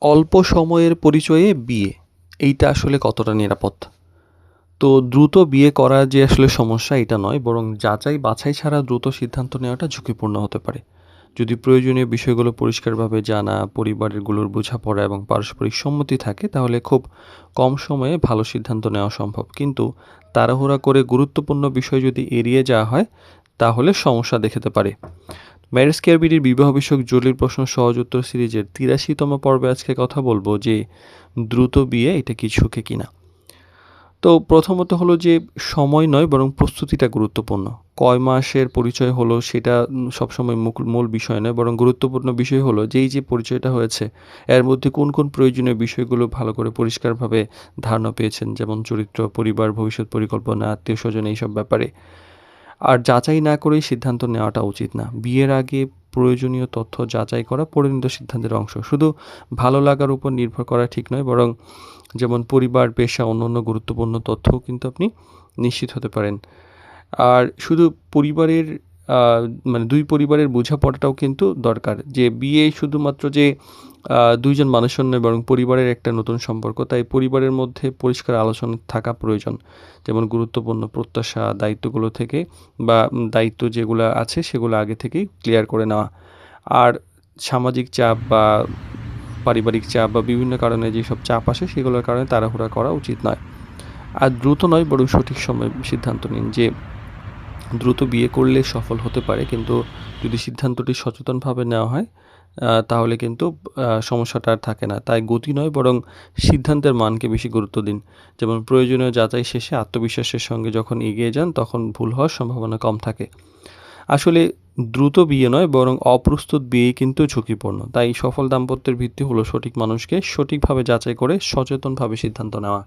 অল্প সময়ের পরিচয়ে বিয়ে, এইটা আসলে কতটা নিরাপদ? তো দ্রুত বিয়ে করা যে আসলে সমস্যা এটা নয়, বরং যাচাই বাছাই ছাড়া দ্রুত সিদ্ধান্ত নেওয়াটা ঝুঁকিপূর্ণ হতে পারে। যদি প্রয়োজনীয় বিষয়গুলো পরিষ্কারভাবে জানা, পরিবারেরগুলোর বোঝাপড়া এবং পারস্পরিক সম্মতি থাকে, তাহলে খুব কম সময়ে ভালো সিদ্ধান্ত নেওয়া সম্ভব। কিন্তু তাড়াহুড়া করে গুরুত্বপূর্ণ বিষয় যদি এড়িয়ে যাওয়া হয়, তাহলে সমস্যা দেখাতে পারে। ম্যারেজ কেয়ার বিডির বিবাহ বিষয়ক জটিল প্রশ্ন সহজ উত্তর সিরিজের ৮৩তম পর্বে আজকে কথা বলবো যে দ্রুত বিয়ে এটা কি ঝুঁকি কিনা। তো প্রথমত হলো যে সময় নয় বরং প্রস্তুতিটা গুরুত্বপূর্ণ। কয় মাসের পরিচয় হলো সেটা সবসময় মূল বিষয় নয়, বরং গুরুত্বপূর্ণ বিষয় হলো যে এই যে পরিচয়টা হয়েছে এর মধ্যে কোন প্রয়োজনীয় বিষয়গুলো ভালো করে পরিষ্কারভাবে ধারণা পেয়েছেন, যেমন চরিত্র, পরিবার, ভবিষ্যৎ পরিকল্পনা, আত্মীয়স্বজন, এইসব ব্যাপারে। আর যাচাই না করেই সিদ্ধান্ত নেওয়াটা উচিত না। বিয়ের আগে প্রয়োজনীয় তথ্য যাচাই করা পরিণত সিদ্ধান্তের অংশ। শুধু ভালো লাগার উপর নির্ভর করা ঠিক নয়, বরং যেমন পরিবার, পেশা, অন্যান্য গুরুত্বপূর্ণ তথ্যও কিন্তু আপনি নিশ্চিত হতে পারেন। আর শুধু পরিবারের আ মানে ২ পরিবারের বোঝাপড়াটাও কিন্তু দরকার। যে বিয়ে শুধুমাত্র যে ২ জন মানুষের নয়, বরং পরিবারের একটা নতুন সম্পর্ক। তাই পরিবারের মধ্যে পরিষ্কার আলোচনা থাকা প্রয়োজন। যেমন গুরুত্বপূর্ণ প্রত্যাশা, দায়িত্বগুলো থেকে বা দায়িত্ব যেগুলা আছে সেগুলো আগে থেকেই ক্লিয়ার করে নেওয়া। আর সামাজিক চাপ বা পারিবারিক চাপ বা বিভিন্ন কারণে যেসব চাপ আসে সেগুলোর কারণে তাড়াহুড়া করা উচিত নয়। আর দ্রুত নয় বরং সঠিক সময়ে সিদ্ধান্ত নিন। যে দ্রুত বিয়ে করলে সফল হতে পারে, কিন্তু যদি সিদ্ধান্তটি সচেতনভাবে নেওয়া হয় তাহলে কিন্তু সমস্যাটা আর থাকে না। তাই গতি নয় বরং সিদ্ধান্তের মানকে বেশি গুরুত্ব দিন। যেমন প্রয়োজনীয় যাচাই শেষে আত্মবিশ্বাসের সঙ্গে যখন এগিয়ে যান তখন ভুল হওয়ার সম্ভাবনা কম থাকে। আসলে দ্রুত বিয়ে নয় বরং অপ্রস্তুত বিয়েই কিন্তু ঝুঁকিপূর্ণ। তাই সফল দাম্পত্যের ভিত্তি হলো সঠিক মানুষকে সঠিকভাবে যাচাই করে সচেতনভাবে সিদ্ধান্ত নেওয়া।